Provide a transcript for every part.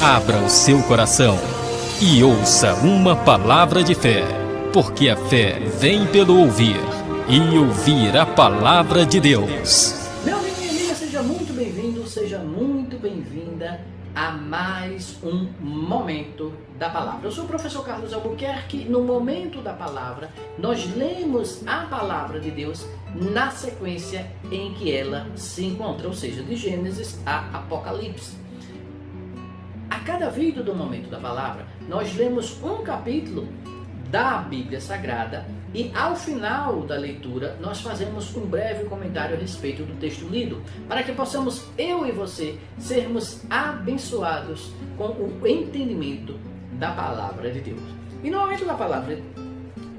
Abra o seu coração e ouça uma palavra de fé, porque a fé vem pelo ouvir, e ouvir a palavra de Deus. Meu amigo e amiga, seja muito bem-vindo, seja muito bem-vinda a mais um Momento da Palavra. Eu sou o professor Carlos Albuquerque. No Momento da Palavra, nós lemos a palavra de Deus na sequência em que ela se encontra, ou seja, de Gênesis a Apocalipse. A cada vídeo do Momento da Palavra, nós lemos um capítulo da Bíblia Sagrada e ao final da leitura nós fazemos um breve comentário a respeito do texto lido, para que possamos, eu e você, sermos abençoados com o entendimento da palavra de Deus. E no Momento da Palavra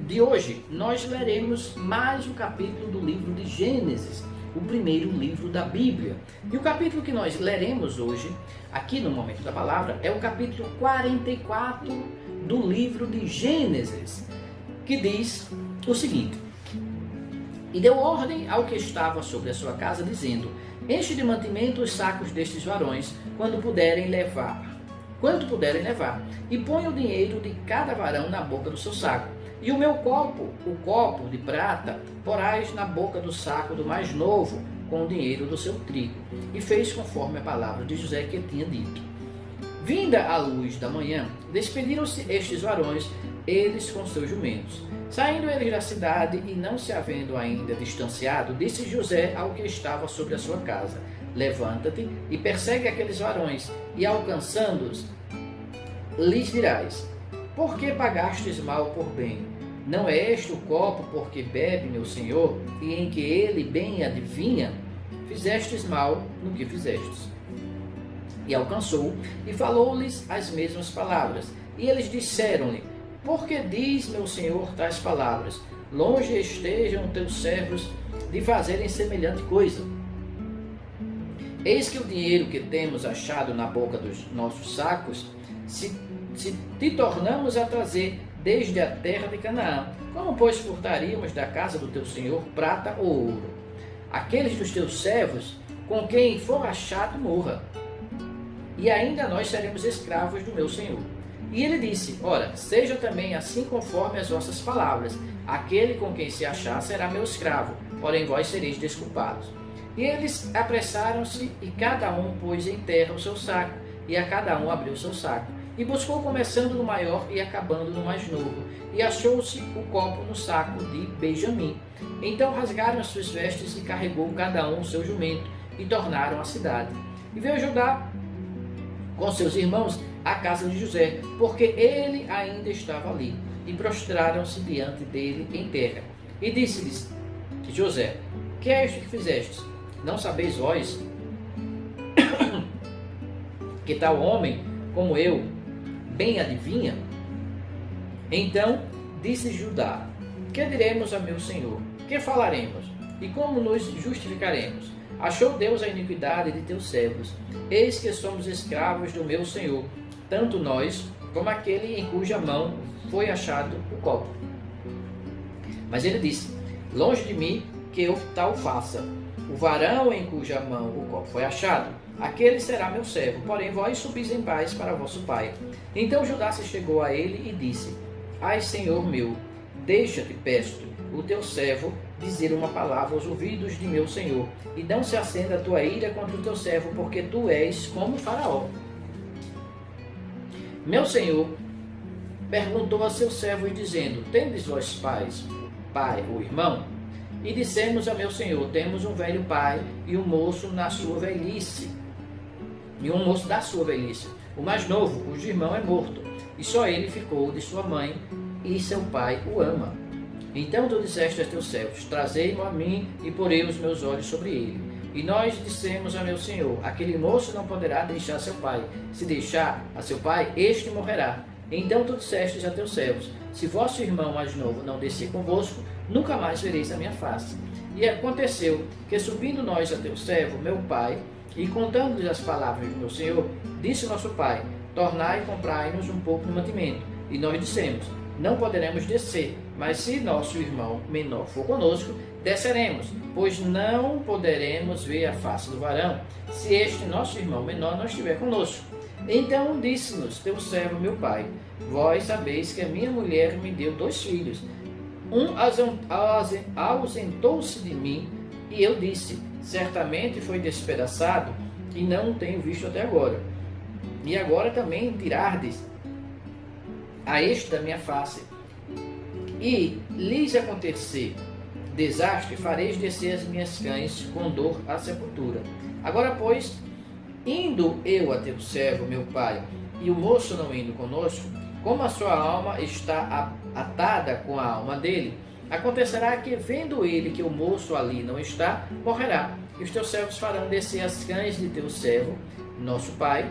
de hoje, nós leremos mais um capítulo do livro de Gênesis, o primeiro livro da Bíblia. E o capítulo que nós leremos hoje, aqui no Momento da Palavra, é o capítulo 44 do livro de Gênesis, que diz o seguinte: E deu ordem ao que estava sobre a sua casa, dizendo: Enche de mantimento os sacos destes varões, quanto puderem levar, e põe o dinheiro de cada varão na boca do seu saco. E o meu copo, o copo de prata, porás na boca do saco do mais novo, com o dinheiro do seu trigo. E fez conforme a palavra de José que tinha dito. Vinda a luz da manhã, despediram-se estes varões, eles com seus jumentos. Saindo eles da cidade e não se havendo ainda distanciado, disse José ao que estava sobre a sua casa: Levanta-te e persegue aqueles varões, e alcançando-os, lhes dirás: Por que pagastes mal por bem? Não é este o copo porque bebe meu senhor, e em que ele bem adivinha? Fizestes mal no que fizestes. E alcançou, e falou-lhes as mesmas palavras. E eles disseram-lhe: Por que diz meu senhor tais palavras? Longe estejam teus servos de fazerem semelhante coisa. Eis que o dinheiro que temos achado na boca dos nossos sacos, se te tornamos a trazer desde a terra de Canaã, como pois furtaríamos da casa do teu senhor prata ou ouro? Aqueles dos teus servos, com quem for achado, morra, e ainda nós seremos escravos do meu senhor. E ele disse: Ora, seja também assim conforme as vossas palavras. Aquele com quem se achar será meu escravo, porém vós sereis desculpados. E eles apressaram-se, e cada um pôs em terra o seu saco, e a cada um abriu o seu saco. E buscou começando no maior e acabando no mais novo. E achou-se o copo no saco de Benjamim. Então rasgaram as suas vestes, e carregou cada um o seu jumento, e tornaram à cidade. E veio Judá com seus irmãos à casa de José, porque ele ainda estava ali. E prostraram-se diante dele em terra. E disse-lhes José: Que é isto que fizestes? Não sabeis vós que tal homem como eu bem adivinha? Então disse Judá: Que diremos a meu senhor? Que falaremos? E como nos justificaremos? Achou Deus a iniquidade de teus servos. Eis que somos escravos do meu senhor, tanto nós como aquele em cuja mão foi achado o copo. Mas ele disse: Longe de mim que eu tal faça. O varão em cuja mão o copo foi achado, aquele será meu servo, porém vós subis em paz para vosso pai. Então Judá se chegou a ele e disse: Ai, senhor meu, deixa-te, peço-te, o teu servo, dizer uma palavra aos ouvidos de meu senhor, e não se acenda a tua ira contra o teu servo, porque tu és como Faraó. Meu senhor perguntou a seus servos, dizendo: Tendes vós pai ou irmão? E dissemos a meu senhor: Temos um velho pai e um moço na sua velhice, da sua velhice. O mais novo, cujo irmão é morto, e só ele ficou de sua mãe, e seu pai o ama. Então tu disseste a teus servos: Trazei-mo a mim, e porei os meus olhos sobre ele. E nós dissemos a meu senhor: Aquele moço não poderá deixar seu pai. Se deixar a seu pai, este morrerá. Então tu disseste a teus servos: Se vosso irmão mais novo não descer convosco, nunca mais vereis a minha face. E aconteceu que, subindo nós a teu servo, meu pai, e contando-lhes as palavras do meu senhor, disse nosso pai: Tornai e comprai-nos um pouco de mantimento. E nós dissemos: Não poderemos descer, mas se nosso irmão menor for conosco, desceremos, pois não poderemos ver a face do varão, se este nosso irmão menor não estiver conosco. Então disse-nos teu servo, meu pai, vós sabeis que a minha mulher me deu 2 filhos. Um ausentou-se de mim, e eu disse, certamente foi despedaçado, e não o tenho visto até agora. E agora também tirardes a este da minha face, e lhes acontecer desastre, fareis descer as minhas cães com dor à sepultura. Agora, pois, indo eu a teu servo, meu pai, e o moço não indo conosco, como a sua alma está atada com a alma dele, acontecerá que, vendo ele que o moço ali não está, morrerá. E os teus servos farão descer as cães de teu servo, nosso pai,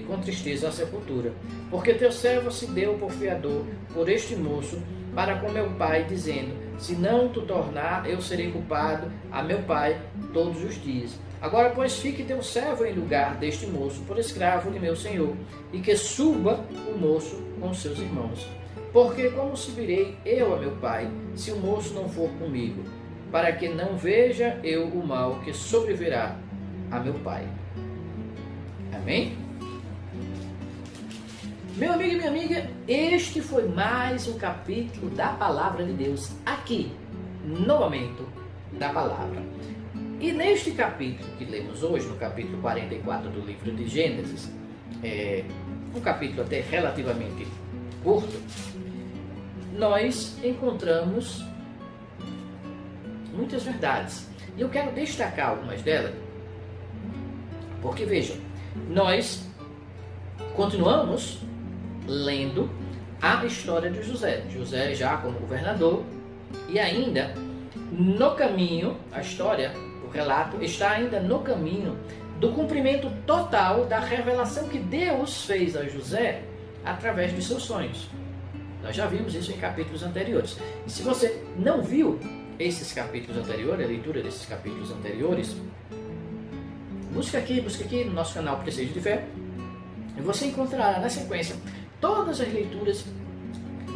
com tristeza à sepultura. Porque teu servo se deu por fiador por este moço para com meu pai, dizendo, se não tu tornar, eu serei culpado a meu pai todos os dias. Agora, pois, fique teu servo em lugar deste moço, por escravo de meu senhor, e que suba o moço com seus irmãos. Porque como subirei eu a meu pai, se o moço não for comigo, para que não veja eu o mal que sobrevirá a meu pai? Amém? Meu amigo e minha amiga, este foi mais um capítulo da Palavra de Deus, aqui, no Momento da Palavra. E neste capítulo que lemos hoje, no capítulo 44 do livro de Gênesis, um capítulo até relativamente curto, nós encontramos muitas verdades. E eu quero destacar algumas delas, porque vejam, nós continuamos lendo a história de José. José já como governador, e ainda no caminho, a história, o relato está ainda no caminho do cumprimento total da revelação que Deus fez a José através dos seus sonhos. Nós já vimos isso em capítulos anteriores. E se você não viu esses capítulos anteriores, a leitura desses capítulos anteriores, busca aqui no nosso canal Prestígio de Fé, e você encontrará na sequência todas as leituras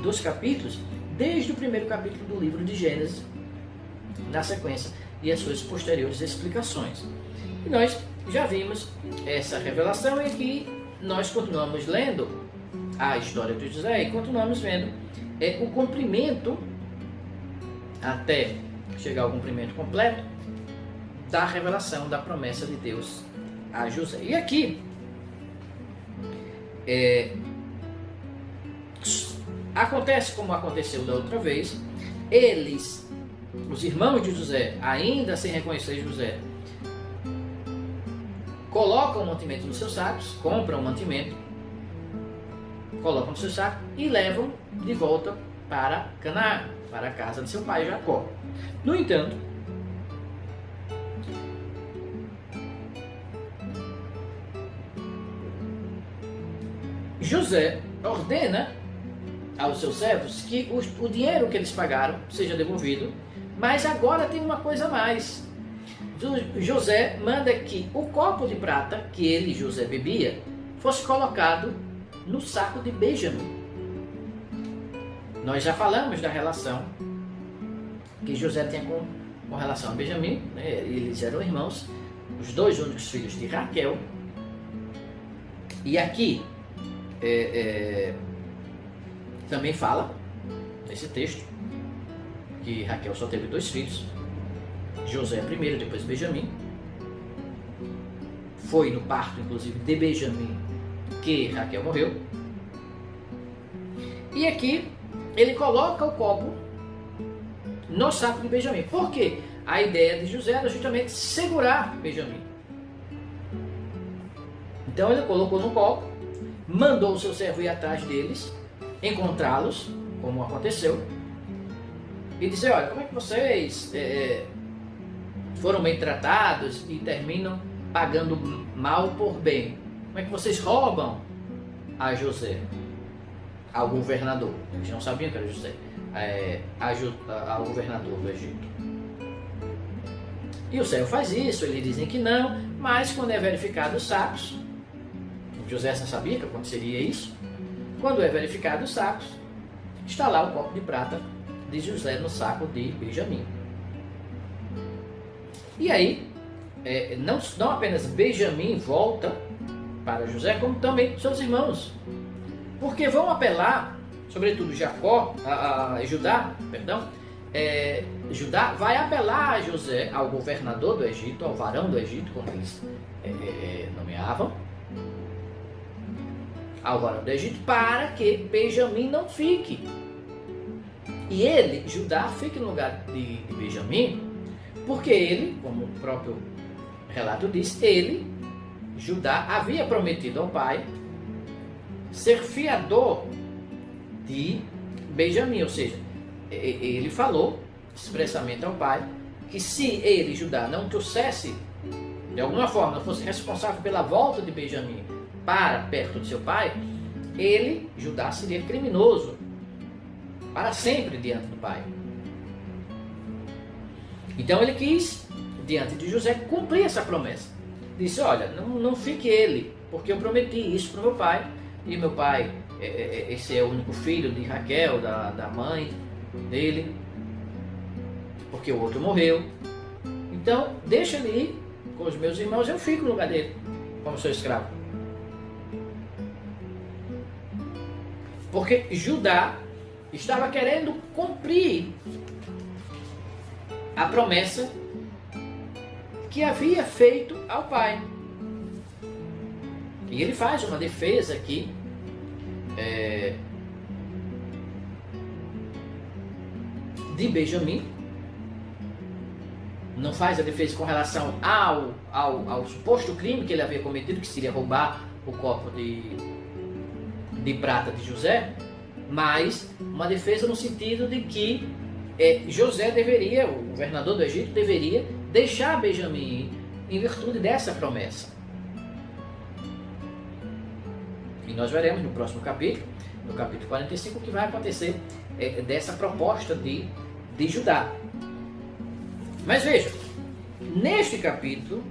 dos capítulos, desde o primeiro capítulo do livro de Gênesis, na sequência, e as suas posteriores explicações. E nós já vimos essa revelação, e aqui nós continuamos lendo a história de José e continuamos vendo o cumprimento, até chegar ao cumprimento completo, da revelação da promessa de Deus a José. E aqui acontece como aconteceu da outra vez. Eles, os irmãos de José, ainda sem reconhecer José, colocam o mantimento nos seus sacos, compram o mantimento, colocam no seu saco e levam de volta para Canaã, para a casa de seu pai Jacó. No entanto, José ordena aos seus servos que o dinheiro que eles pagaram seja devolvido, mas agora tem uma coisa a mais. José manda que o copo de prata que ele, José, bebia, fosse colocado no saco de Benjamim. Nós já falamos da relação que José tinha com relação a Benjamim, né? Eles eram irmãos, os 2 únicos filhos de Raquel. E aqui também fala, nesse texto, que Raquel só teve 2 filhos, José primeiro, depois Benjamim. Foi no parto, inclusive, de Benjamim que Raquel morreu. E aqui ele coloca o copo no saco de Benjamim. Por quê? A ideia de José era justamente segurar Benjamim. Então ele colocou no copo, mandou o seu servo ir atrás deles, encontrá-los, como aconteceu, e dizer, olha, como é que vocês foram bem tratados e terminam pagando mal por bem? Como é que vocês roubam a José, ao governador? Eles não sabiam que era José, ao governador do Egito. E o servo faz isso, eles dizem que não, mas quando é verificado os sacos, José não sabia que aconteceria isso. Quando é verificado os sacos, está lá o copo de prata de José no saco de Benjamim. E aí, não apenas Benjamim volta para José, como também seus irmãos. Porque vão apelar, sobretudo Judá, Judá vai apelar a José, ao governador do Egito, ao varão do Egito, como eles nomeavam, ao varão do Egito, para que Benjamim não fique. E ele, Judá, fique no lugar de Benjamim, porque ele, como o próprio relato diz, Judá, havia prometido ao pai ser fiador de Benjamim, ou seja, ele falou expressamente ao pai que se ele, Judá, não trouxesse, de alguma forma, não fosse responsável pela volta de Benjamim para perto de seu pai, ele, Judá, seria criminoso para sempre diante do pai. Então ele quis, diante de José, cumprir essa promessa. Disse, olha, não fique ele, porque eu prometi isso para o meu pai, e meu pai, esse é o único filho de Raquel, da mãe dele, porque o outro morreu. Então, deixa ele ir com os meus irmãos, eu fico no lugar dele, como seu escravo. Porque Judá estava querendo cumprir a promessa que havia feito ao pai. E ele faz uma defesa aqui, de Benjamim. Não faz a defesa com relação ao suposto crime que ele havia cometido, que seria roubar o copo de prata de José, mas uma defesa no sentido de que José deveria, o governador do Egito, deveria deixar Benjamim em virtude dessa promessa. E nós veremos no próximo capítulo, no capítulo 45, o que vai acontecer dessa proposta de Judá. Mas veja, neste capítulo,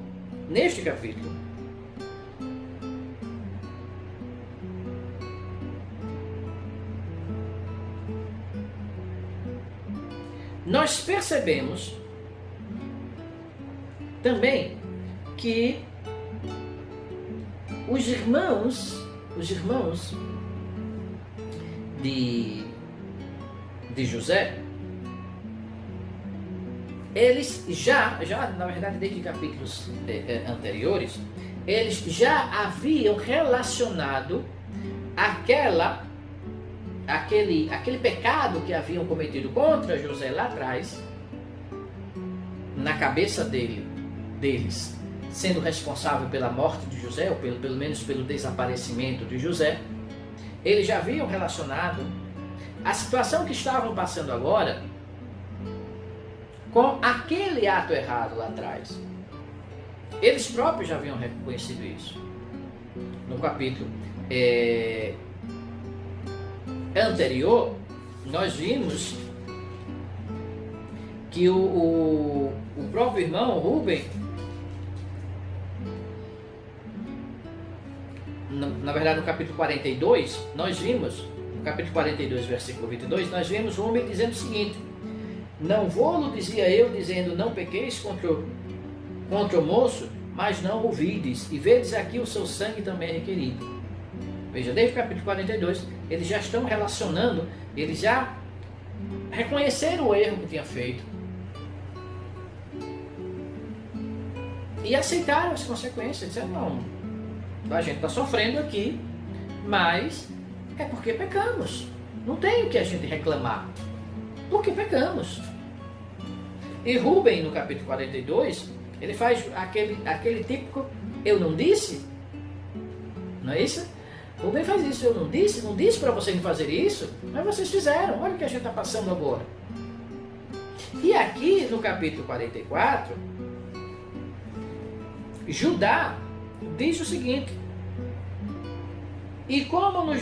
nós percebemos também que os irmãos de José, eles já na verdade desde capítulos anteriores, eles já haviam relacionado aquele pecado que haviam cometido contra José lá atrás, na cabeça deles, sendo responsável pela morte de José, ou pelo menos pelo desaparecimento de José. Eles já haviam relacionado a situação que estavam passando agora com aquele ato errado lá atrás. Eles próprios já haviam reconhecido isso. No capítulo anterior, nós vimos que o próprio irmão Rúben, na verdade no capítulo 42, nós vimos, no capítulo 42, versículo 22, nós vimos Rúben dizendo o seguinte: não vou-lo, dizia eu, dizendo, não pequeis contra o moço, mas não ouvides, e vedes aqui o seu sangue também requerido. Veja, desde o capítulo 42, eles já estão relacionando, eles já reconheceram o erro que tinha feito e aceitaram as consequências. Disseram, não, a gente está sofrendo aqui, mas é porque pecamos. Não tem o que a gente reclamar, porque pecamos. E Rúben, no capítulo 42, ele faz aquele típico, eu não disse? Não é isso? Rúben faz isso, eu não disse para vocês fazer isso, mas vocês fizeram, olha o que a gente está passando agora. E aqui no capítulo 44, Judá diz o seguinte: e como nos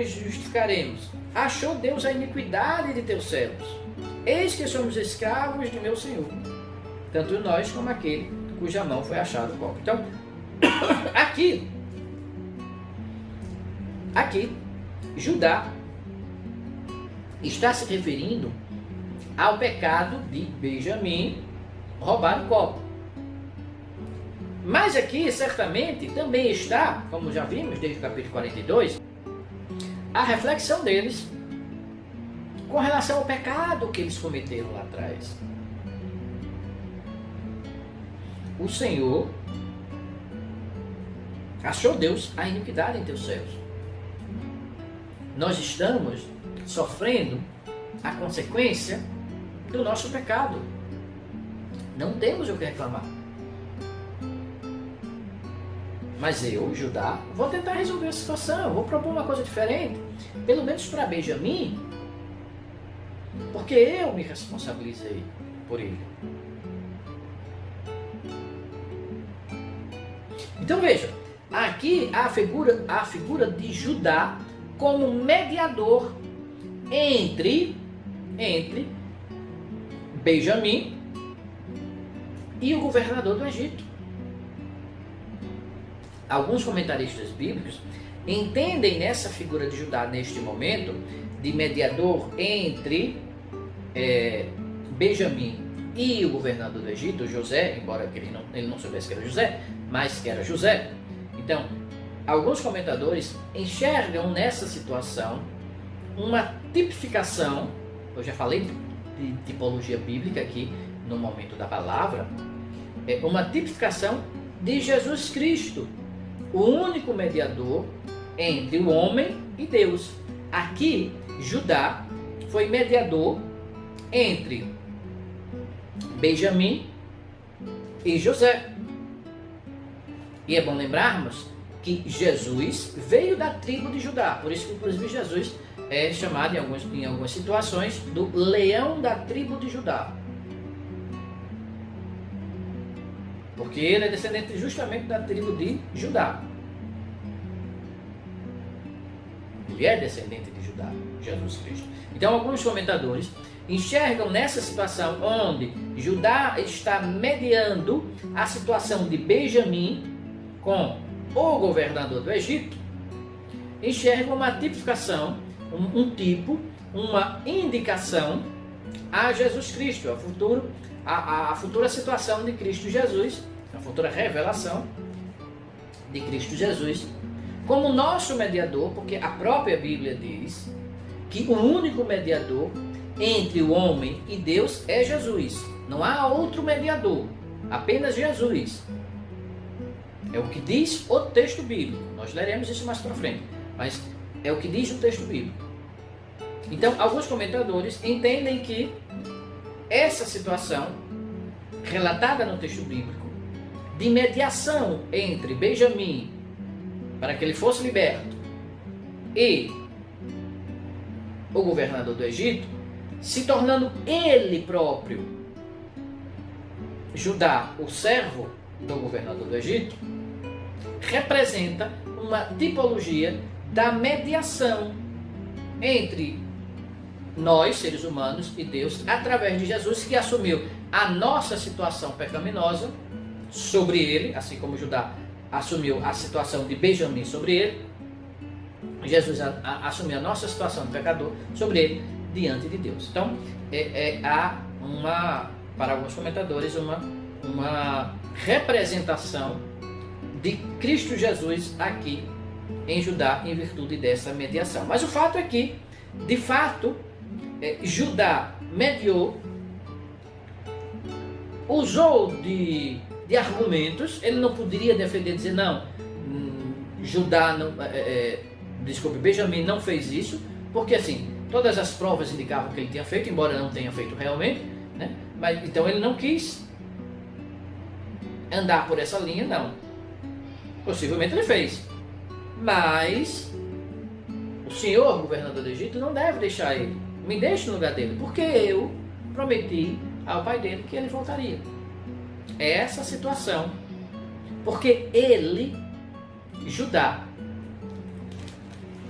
justificaremos? Achou Deus a iniquidade de teus servos, eis que somos escravos de meu Senhor, tanto nós como aquele cuja mão foi achado o copo. Então, aqui, Judá está se referindo ao pecado de Benjamim roubar o copo. Mas aqui, certamente, também está, como já vimos desde o capítulo 42, a reflexão deles com relação ao pecado que eles cometeram lá atrás. O Senhor achou Deus a iniquidade em teus céus. Nós estamos sofrendo a consequência do nosso pecado. Não temos o que reclamar. Mas eu, Judá, vou tentar resolver a situação, vou propor uma coisa diferente, pelo menos para Benjamim, porque eu me responsabilizei por ele. Então veja, aqui a figura de Judá como mediador entre Benjamim e o governador do Egito. Alguns comentaristas bíblicos entendem nessa figura de Judá neste momento de mediador entre Benjamim e o governador do Egito, José, embora ele não soubesse que era José, mas que era José. Então, alguns comentadores enxergam nessa situação uma tipificação, eu já falei de tipologia bíblica aqui no momento da palavra, uma tipificação de Jesus Cristo, o único mediador entre o homem e Deus. Aqui, Judá foi mediador entre Benjamim e José. E é bom lembrarmos que Jesus veio da tribo de Judá, por isso que inclusive Jesus é chamado em algumas situações do leão da tribo de Judá. Porque ele é descendente justamente da tribo de Judá. Ele é descendente de Judá, Jesus Cristo. Então alguns comentadores enxergam nessa situação onde Judá está mediando a situação de Benjamim com o governador do Egito, enxergam uma tipificação, um tipo, uma indicação a Jesus Cristo, a futura situação de Cristo Jesus, a futura revelação de Cristo Jesus, como nosso mediador, porque a própria Bíblia diz que o único mediador entre o homem e Deus é Jesus. Não há outro mediador, apenas Jesus. É o que diz o texto bíblico. Nós leremos isso mais para frente, mas é o que diz o texto bíblico. Então, alguns comentadores entendem que essa situação relatada no texto bíblico de mediação entre Benjamim para que ele fosse liberto e o governador do Egito, se tornando ele próprio, Judá, o servo do governador do Egito, representa uma tipologia da mediação entre nós, seres humanos, e Deus, através de Jesus, que assumiu a nossa situação pecaminosa sobre ele, assim como Judá assumiu a situação de Benjamim sobre ele. Jesus assumiu a nossa situação de pecador sobre ele, diante de Deus. Então, há para alguns comentadores, uma representação de Cristo Jesus aqui em Judá, em virtude dessa mediação. Mas o fato é que, de fato, Judá mediou, usou de argumentos. Ele não poderia defender, dizer não, Benjamim não fez isso, porque assim, todas as provas indicavam que ele tinha feito, embora não tenha feito realmente, né? Mas então ele não quis andar por essa linha, não. Possivelmente ele fez, mas o senhor governador do Egito não deve deixar ele. Me deixe no lugar dele, porque eu prometi ao pai dele que ele voltaria. É essa a situação, porque ele, Judá,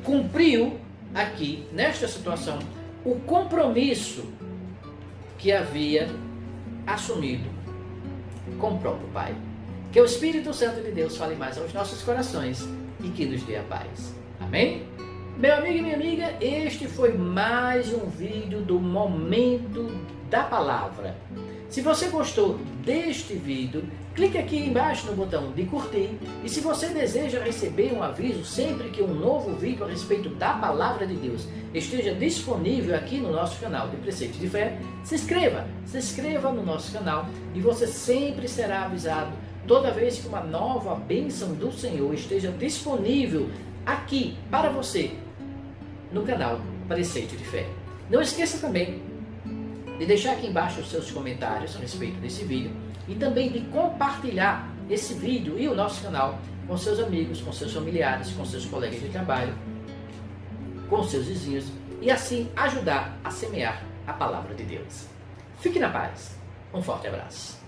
cumpriu aqui, nesta situação, o compromisso que havia assumido com o próprio Pai. Que o Espírito Santo de Deus fale mais aos nossos corações e que nos dê a paz. Amém? Meu amigo e minha amiga, este foi mais um vídeo do Momento da Palavra. Se você gostou deste vídeo, clique aqui embaixo no botão de curtir. E se você deseja receber um aviso sempre que um novo vídeo a respeito da Palavra de Deus esteja disponível aqui no nosso canal de Preceitos de Fé, se inscreva no nosso canal e você sempre será avisado toda vez que uma nova bênção do Senhor esteja disponível aqui para você no canal Preceito de Fé. Não esqueça também de deixar aqui embaixo os seus comentários a respeito desse vídeo e também de compartilhar esse vídeo e o nosso canal com seus amigos, com seus familiares, com seus colegas de trabalho, com seus vizinhos e assim ajudar a semear a Palavra de Deus. Fique na paz. Um forte abraço.